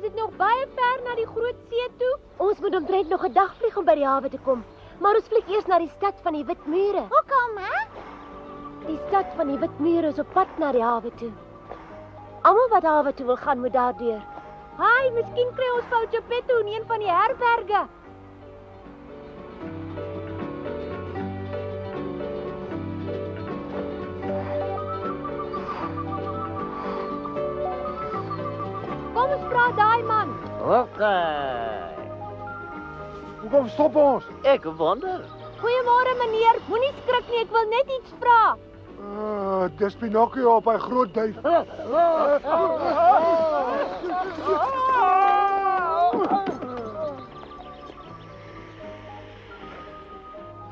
Is dit nog baie ver na die groot see toe? Ons moet omtrent nog 'n dag vlieg om by die hawe te kom. Maar ons vlieg eers na die stad van die Wit Mure. Hoekom, hè? Die stad van die Wit Mure is op pad na die hawe toe. Almal wat hawe toe wil gaan, moet daardeur. Haai, miskien kry ons vir Geppetto in een van die herberge. Kom ons praat daai man. Okay. Hoekom stop ons? Ek wonder. Goeiemôre meneer, moenie skrik nie, ek wil net iets vra. Dis Pinocchio op hy groot duif.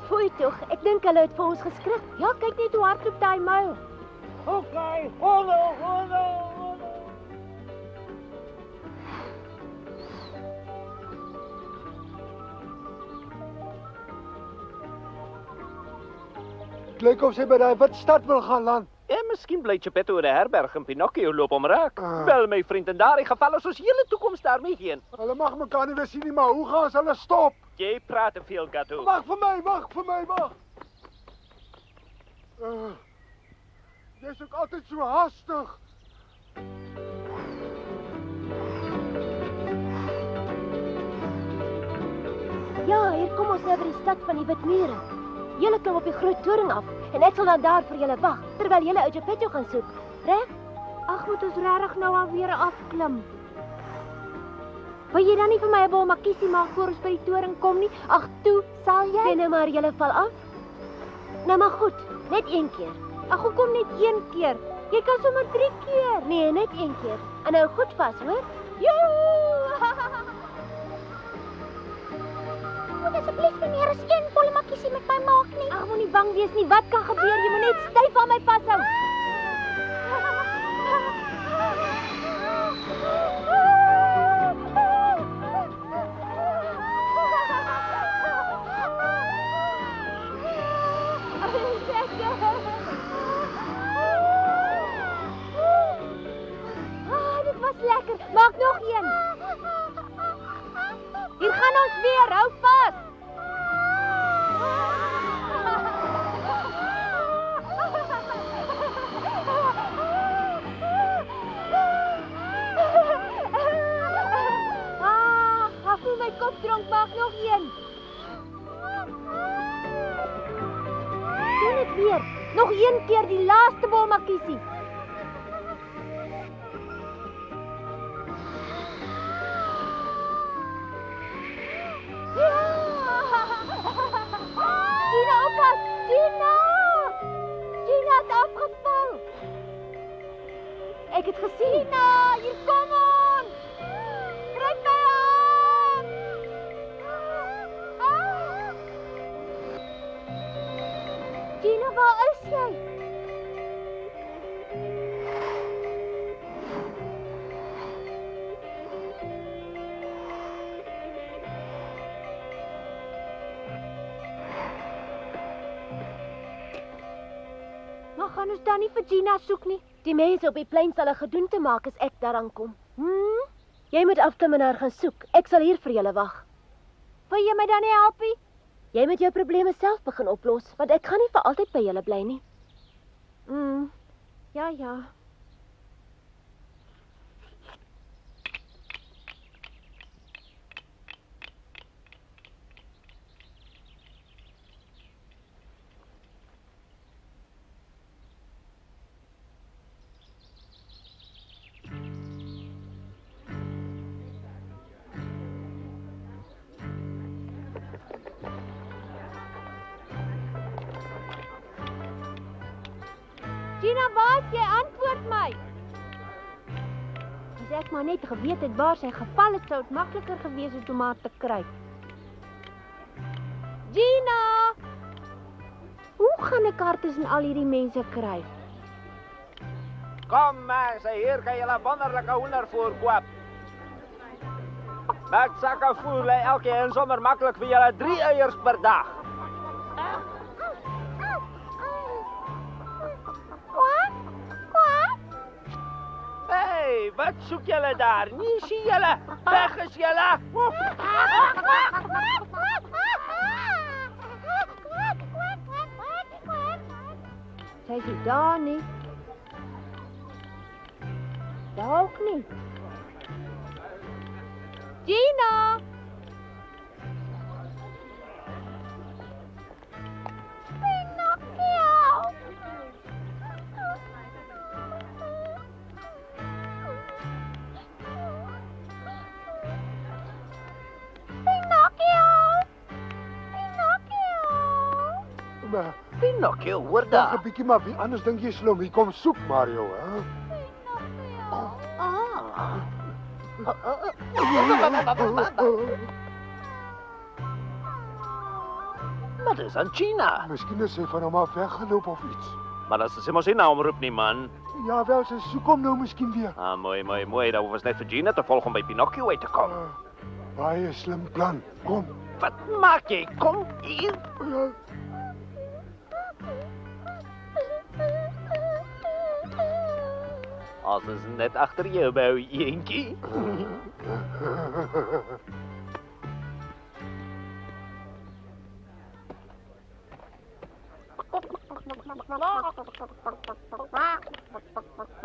Foei tog, ek dink hulle het vir ons geskrik. Ja, kyk net hoe hardloop daai muil. Okay, hallo. Het lyk of sy by daai wit stad wil gaan land. En miskien bly Geppetto in 'n herberg en Pinocchio loop hom raak. Ah. Wel my vriend, in daardie geval is ons hele toekoms daarmee heen. Hulle mag mekaar nie weer sien nie, maar hoe gaan hulle stop? Jy praat te veel, Gato. Wag vir my. Jy's ook altyd so haastig. Ja, hier kom ons nou by die stad van die Wit Mure. Julle klim op die groot toring af en ek sal dan daar vir julle wag terwyl julle ou Geppetto gaan soek. Reg? Ag, moet ons regtig nou alweer afklim? Wil jy dan nie vir my 'n bol makiesie maak voor ons by die toring kom nie? Ag, toe, sal jy? Sê nou maar julle val af. Nou maar goed, net een keer. Ag, hoekom net een keer? Jy kan sommer 3 keer. Nee, net een keer. En hou goed vas, hoor? Joe! Moet asseblief meneer 'n skeenvolle makiesie met my maak nie. Ag, moenie bang wees nie. Wat kan gebeur? Jy moet net styf aan my vashou. Dit was lekker. Maak nog een. Hier gaan ons weer. Hou vas. Ek voel my kop dronk. Maak nog een. Doen dit weer. Nog een keer die laaste bol makiesie. Gina, oppas! Gina! Gina het afgeval. Ek het gesien. Gina, hier kom ons! Trek my aan! Gina, waar is jy? Maar gaan ons dan nie vir Gina soek nie? Die mense op die plein sal 'n gedoente maak as ek daaraan kom. Jy moet afklim en haar gaan soek. Ek sal hier vir julle wag. Wil jy my dan nie help nie? Jy moet jou probleme self begin oplos, want ek gaan nie vir altyd by julle bly nie. Ja. Gina, waar is jy? Antwoord my. As ek maar net geweet het waar sy geval het, sou dit makliker gewees het om haar te kry. Gina! Hoe gaan ek haar tussen al hierdie mense kry? Kom maar, hier kan julle wonderlike hoender voorkoop. Met sakke voer lê elkeen sommer maklik vir julle 3 eiers per dag. Hey, wat soek julle daar? Nie sien julle. Weg is julle. Sy is nie daar nie. Daar ook nie. Gina! Maar Pinocchio, hoor wag daar. 'n bietjie maar wie anders dink jy slim? Hier kom soek Mario, hè? Maar dis aan Gina. Miskien is sy van hom af weggeloop of iets. Maar dat is sy mos nie na hom roep nie, man. Ja, wel, sy soek hom nou miskien weer. Ah, mooi. Dat was net vir Gina te volg om by Pinocchio uit te kom. Baie slim plan. Kom. Wat maak jy? Kom hier. Ja. Ons is net agter jou, bou eentjie.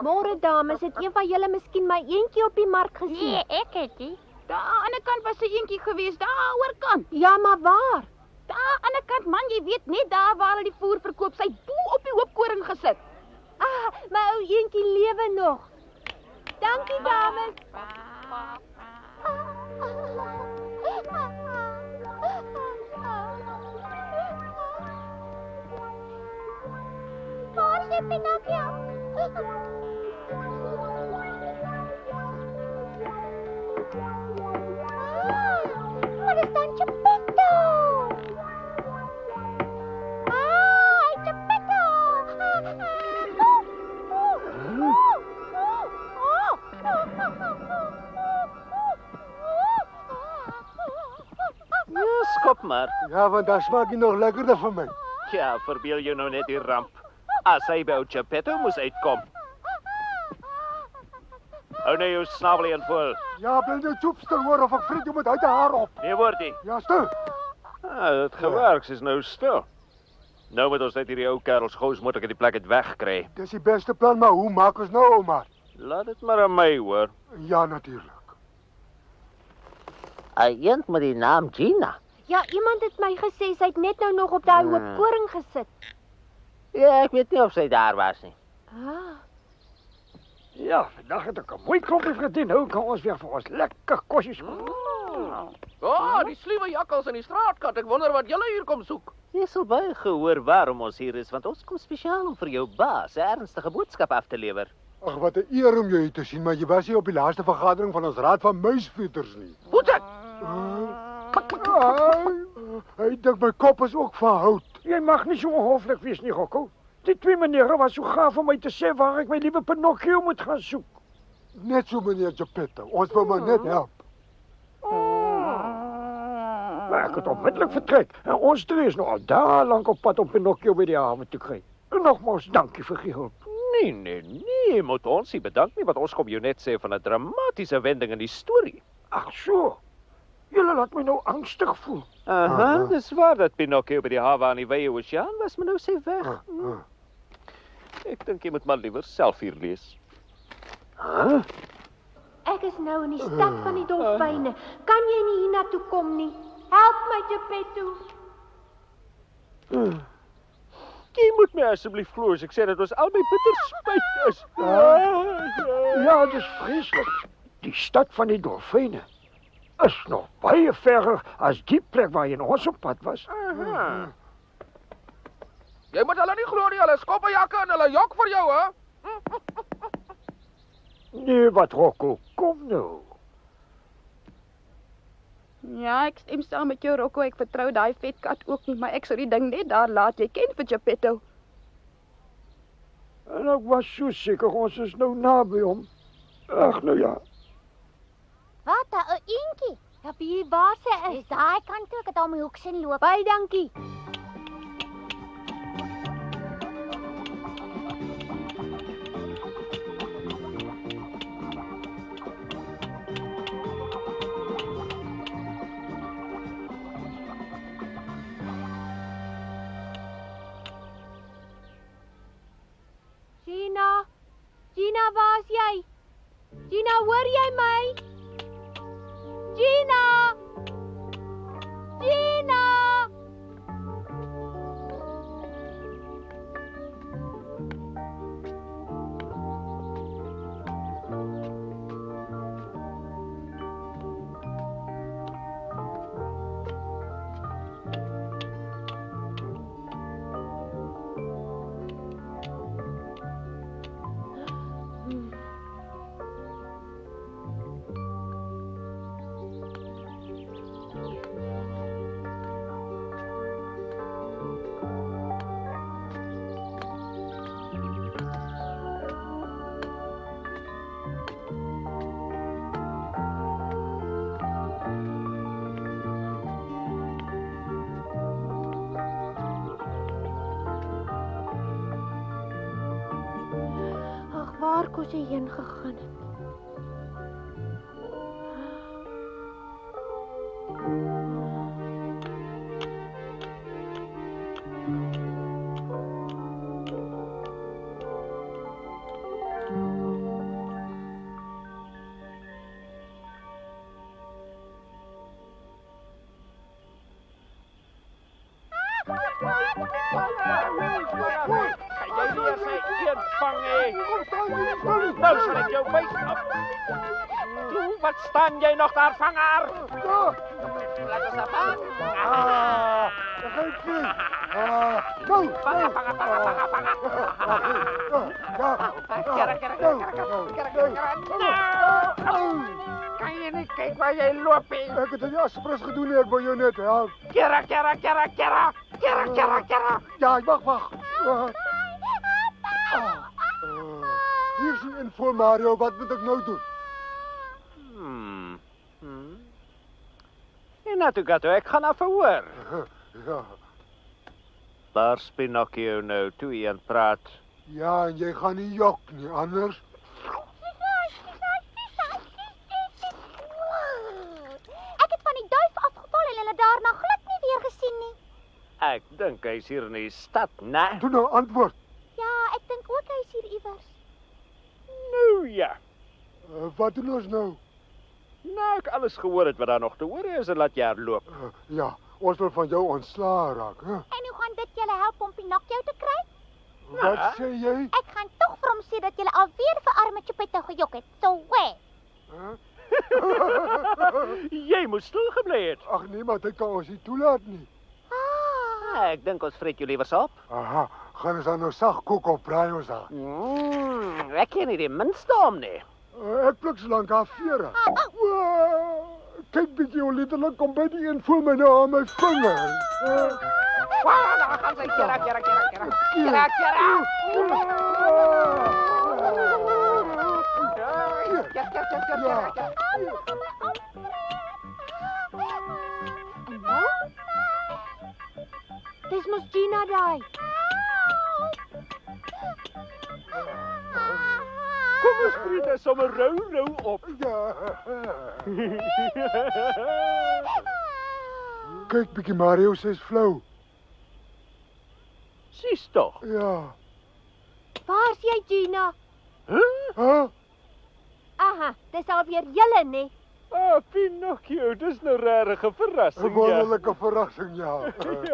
Môre dames, het een van julle miskien my eentjie op die mark gesien? Nee, ek het nie. Daar aan die ander kant was 'n eentjie gewees, daar oorkant. Ja, maar waar? Daar aan die ander kant, man, jy weet net daar waar hulle die voer verkoop, sy bo op die hoop koring gesit. Ah, my ou eentjie lewe nog. Dankie dames. Waar is Pinocchio? Wat is dan Geppetto? Geppetto! Ja, skop maar. Ja, want dan smaak jy nog lekkerder vir my. Ja, verbeel jou nou net die ramp. As hy by ou Geppetto moes uitkom. Hou nou jou snavel in vol. Ja, bly nou choepstel hoor of ek vreet jou met uit die haar op. Nee, woordie. Ja, stil. Ah, dit gewerk, is nou stil. Nou moet ons net hierdie ou kerels gous moet ek die plek uit wegkry. Dis die beste plan, maar hoe maak ons nou, ouma? Laat dit maar aan my hoor. Ja, natuurlik. 'n Eend met die naam Gina. Ja, iemand het my gesê sy het net nou nog op daai hoop koring gesit. Ja, ek weet nie of sy daar was nie. Ah, Ja, vandag het ek 'n mooi klompie verdien. Nou kan ons weer vir ons lekker kosies maak. Die sluwe jakkals in die straatkant. Ek wonder wat julle hier kom soek. Jy sal baie gehoor waarom ons hier is, want ons kom spesiaal om vir jou baas 'n ernstige boodskap af te lewer. Ag, wat 'n eer om jou hier te sien, maar jy was nie op die laaste vergadering van ons raad van muisvoeters nie. Boetek! Hy dink my kop is ook van hout. Jy mag nie so onhoflik wees nie, Rocco. Die twee menere was so gaaf om my te sê waar ek my liewe Pinocchio moet gaan soek. Net so meneer Geppetto. Ons wil maar net help. Maar ek het onmiddellik vertrek en ons twee is nou al daar lank op pad om Pinocchio by die hawe te kry. En nogmaals dankie vir die hulp. Nee, moet ons nie bedank nie, want ons kom jou net sê van 'n dramatiese wending in die storie. Ag so. Julle laat my nou angstig voel. Aha, dis waar dat Pinocchio by die hawe aan die Wye Oseaan was, maar nou sê weg. Ek dink jy moet maar liewer self hier lees. ek is nou in die stad van die dolfyne. Kan jy nie hiernatoe kom nie? Help my, Geppetto. Jy moet my asseblief glo as ek sê dat ons albei bitter spyt is. Ja, dis vreeslik. Die stad van die dolfyne is nog baie verder as die plek waar jy in ons op pad was. Jy moet hulle nie glo nie. Hulle skop jakke en hulle jok vir jou, hè? Nee, wat Rocco, kom nou. Ja, ek stem saam met jou, Rocco. Ek vertrou daai vetkat ook nie, maar ek sou die ding net daar laat. Jy ken vir Geppetto. En ek was so seker ons is nou naby hom. Ag nou ja. Wat, 'n eentjie? Ja, wie waar sy is? Dis daai kant toe, ek het al my hoek sien loop. Baie dankie. kos hy heen gegaan het. Kan jy nie sy een vang hê? Nou sal ek jou wys op. Toe, wat staan jy nog daar, vanger? Laat ons afvang. Kan jy nie kyk waar jy loop nie? Ek het nie aspres gedoen nie, ek wou jou net help. Kera. Ja, wag. Hier is die info, Mario, wat moet ek nou doen? En Gato, ek gaan af verhoor. Ja, Daar's Pinocchio nou, toe hy aan praat. ja, en jy gaan nie jok nie, anders. Ek het van die duif afgeval en hulle daarna glad nie weer gesien nie. Ek dink hy's hier in die stad, né? Toe nou antwoord. Ja, ek dink ook hy is hier iewers. Nou ja. Wat doen ons nou? Nou ek alles gehoor het wat daar nog te hoor is, en laat jy loop. Ja, ons wil van jou ontslae raak, hè? En hoe gaan dit julle help om Pinocchio te kry? Wat sê jy? Ek gaan tog vir hom sê dat julle alweer vir arme Geppetto gejok het. So wê. Jy moes stil gebly het. Ag nee, maar dit kan ons nie toelaat nie. Ek dink ons vreet jou liewers op. Aha, gaan ons dan nou sag kook of braai ons daar? Ek ken nie die minste om nie. Ek pluk so lank haar vere. Kyk bietjie hoe letterlik kom by die een voel my nou aan my vinger. Daar gaan sy kera. Dis mos Gina daai. Kom ons vreet hy sommer rou op. Ja. Kyk bietjie Mario, sy's flou. Sies tog. Ja. Waar's jy, Gina? Huh? Aha, dis alweer julle, nee. Pinocchio, dis nou regtig 'n verrassing, 'n wonderlike verrassing, ja.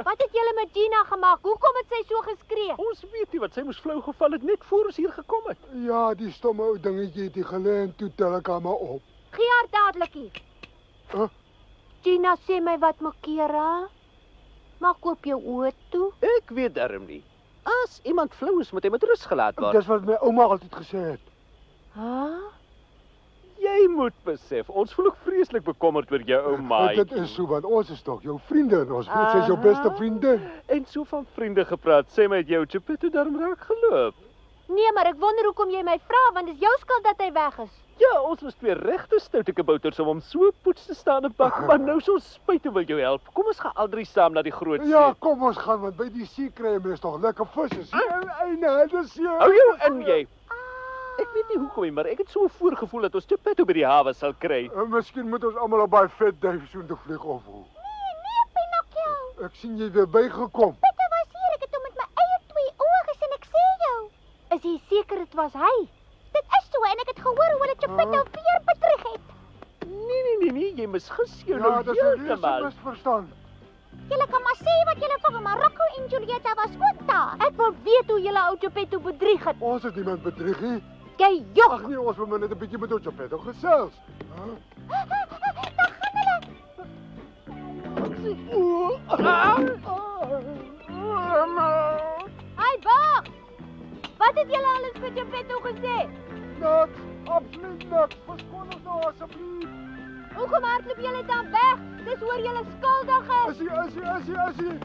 Wat het julle met Gina gemaak? Hoekom het sy so geskree? Ons weet nie wat sy moes flou geval het net voor ons hier gekom het. Ja, die stomme ou dingetjie het die gelê en toe tel ek haar maar op. Gee haar dadelik hier. Gina sê my wat maak Kera? Maak oop jou oë toe. Ek weet darm nie. As iemand flou is, moet hy met rus gelaat word. Dis wat my ouma altyd gesê het. Jy moet besef, ons voel ook vreeslik bekommerd oor jou ouma. Dit is so, want ons is tog jou vriende en ons weet sy is jou beste vriendin. En so van vriende gepraat, sê my het jou Geppetto darm raak geloop. Nee, maar ek wonder hoekom jy my vra, want dis jou skuld dat hy weg is. Ja, ons was twee regte stoute kabouters om hom so poets te staan en bak, maar nou so spyt wil jou help. Kom ons gaan al drie saam na die groot see. Ja, kom ons gaan, want by die see kry mens tog lekker visse. Dis ja. Hou jou in, jy. Ek weet nie hoekom nie, maar ek het so 'n voorgevoel dat ons Geppetto by die hawe sal kry. Miskien moet ons almal op daai vet duif so toe vlieg of hoe. Nee, Pinocchio. Ek sien jy weer bygekom. Geppetto was hier. Ek het hom met my eie 2 oë gesien. Ek sê jou. Is jy seker dit was hy? Dit is so en ek het gehoor hoe hulle Geppetto weer bedrieg het. Nee, jy misgis jou Ja, nou dis 'n reuse heeltemal. misverstand. Julle kan maar sê wat julle wil, maar Rocco en Julieta was ook daar. Ek wil weet hoe julle ou Geppetto bedrieg het. Ons het niemand bedrieg nie. Jy jok. Ag nee, ons wil maar net 'n bietjie met ons Geppetto gesels. Hy wag. Wat het julle alles vir Geppetto gesê? Niks, absoluut niks. Verskoon ons nou asseblief. Hoekom hardloop julle dan weg? Dis oor julle skuldig is. Is hy.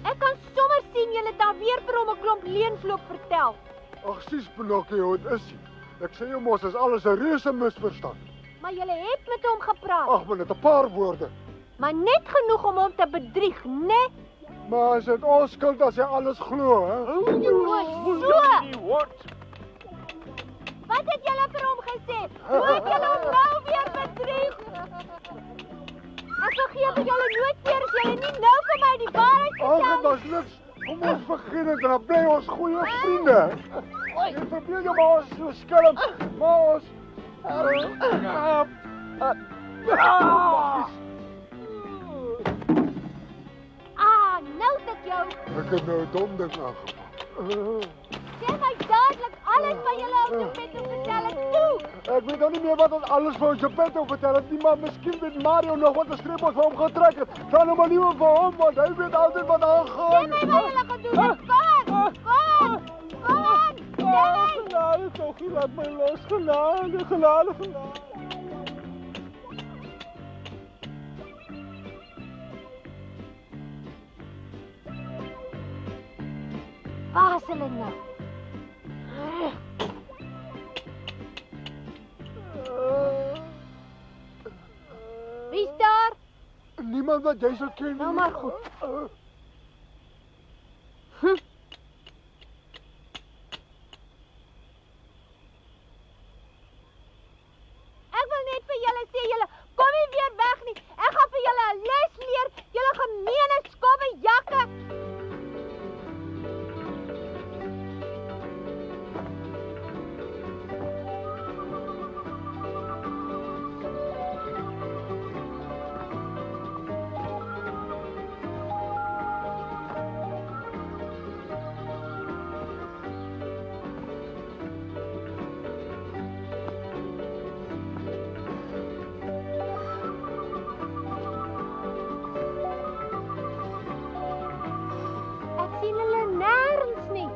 Ek kan sommer sien julle dan weer vir hom 'n klomp leuensloop vertel. Ag, sies Pinocchio, dit is hy. Ek sê jou mos, is alles 'n reuse misverstand. Maar julle het met hom gepraat. Ag, maar net 'n paar woorde. Maar net genoeg om hom te bedrieg, né? Maar is dit ons skuld as hy alles glo, hè? So. Wat? Wat het julle vir hom gesê? Hoe het julle hom nou weer bedrieg? Ek vergeet dat julle nooit weer as julle nie nou vir my die waarheid Ag, vertel. dit is niks. Kom ons begin dit en dan bly ons goeie vriende. Jy verbeel jou maar ons so skelm. Maar ons Nou het ek jou. Ek het nou 'n dom ding aangevang. Sê my dadelik alles wat julle op die pet vertel het toe. Ek weet nou nie meer wat ons alles vir ons Geppetto vertel het nie, maar miskien weet Mario nog wat 'n streep ons vir hom getrek het. Vra nou maar liewer vir hom, want hy weet altyd wat aangaan. Sê my wat julle gedoen het. Kom aan! Sê my! Genade, toch, laat my los. Genade. Waar is hulle nou? Wie is daar? Niemand wat jy sal ken nie. Nou maar goed. Ek wil net vir julle sê, julle kom nie weer weg nie. Ek gaan vir julle 'n les leer, julle gemeene skomme jakke. Ek sien hulle nêrens nie.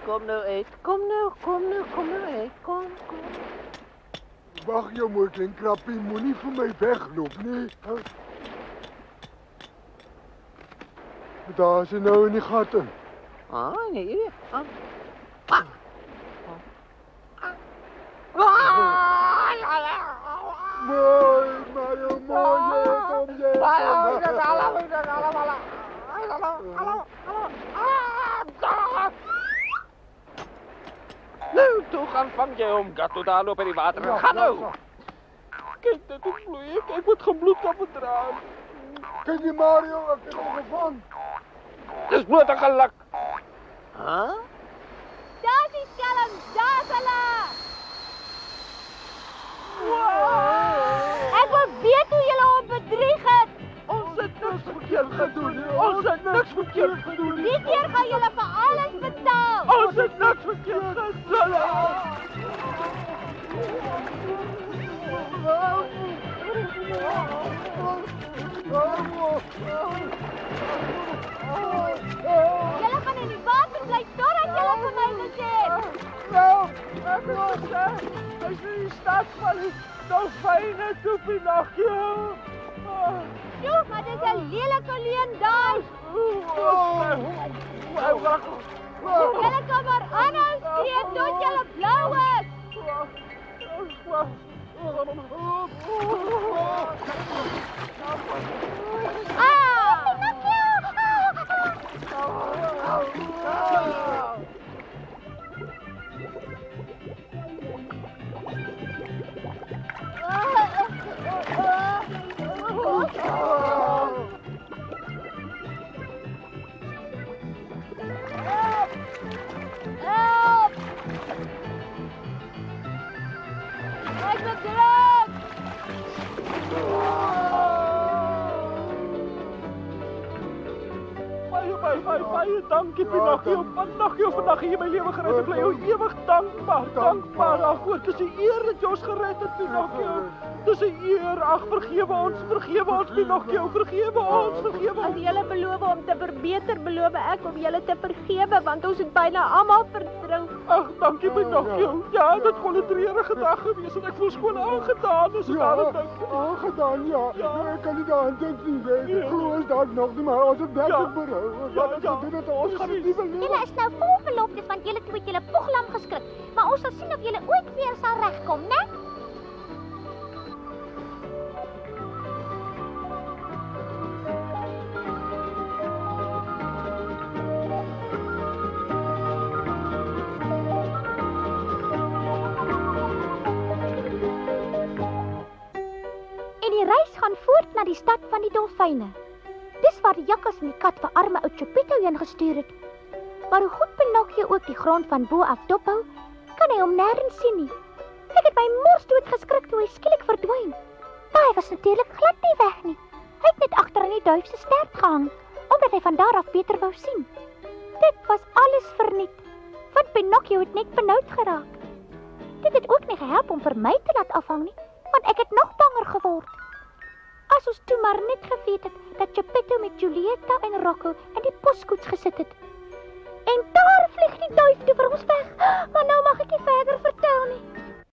Kom nou uit. Kom nou uit. Kom. Wag jou mooi klein krappie, moenie vir my wegloop nie. Daar is hy nou in die gat in. Nee. Mooi, Mario, mooi, kom jy. Nou, toe gaan vang jy hom, Gatto, daar loop in die water. Gaan nou. Kyk, dit is vloei. Kyk wat gaan bloed kan bedraan. Kyk die Mario, ek het hom gevang. Dis bloot 'n geluk. Daar is die skelm, daar is hulle. Ek wil weet hoe julle hom bedrieg het. Ons het niks verkeerd gedoen nie. Ons het niks verkeerd gedoen nie. Die keer gaan julle vir alles betaal. Ons het niks verkeerd gedoen. Julle gaan in die water bly totdat julle vir my gesê het. Ek wil sê, as jy die stad van die dolfyne toe Pinocchio. Joe, maar dis 'n lelike leuen daai. Julle kan maar aanhou skree tot julle blou is. Help! Ek bedruk! Baie dankie Pinocchio. Pinocchio, vandag het jy my lewe gered. Ek bly jou ewig dankbaar. Dankbaar daarvoor. Dis 'n eer dat jy ons gered het, Pinocchio. Dis 'n eer. Ag, vergewe ons Pinocchio. Vergewe ons. As julle beloof om te verbeter, beloof ek om julle te vergewe, want ons het byna almal verdrink. Ag, dankie Pinocchio. Ja, dit kon 'n treurige dag gewees en ek voel skoon aangedaan as ek daaraan dink. Aangedaan, ja. Ek kan nie daaraan dink nie. Ek glo ons dalk nog nie, maar ons het werklik berou. Ons gaan dit nie beleef. Julle is nou vol beloftes, want julle twee het julle poeglam geskrik. Maar ons sal sien of julle ooit weer sal regkom, né? die stad van die dolfyne. Dis waar die jakkals en die kat vir arme ou Geppetto heen gestuur het. Maar hoe goed Pinocchio ook die grond van bo af dophou, kan hy hom nêrens sien nie. Ek het my mors dood geskrik toe hy skielik verdwyn. Maar hy was natuurlik glad nie weg nie. Hy het net agter in die duif se stert gehang, omdat hy van daar af beter wou sien. Dit was alles verniet, want Pinocchio het net benoud geraak. Dit het ook nie gehelp om vir my te laat afhang nie, want ek het nog banger geword. As ons toe maar net geweet het dat Geppetto met Julietta en Rocco in die poskoets gesit het,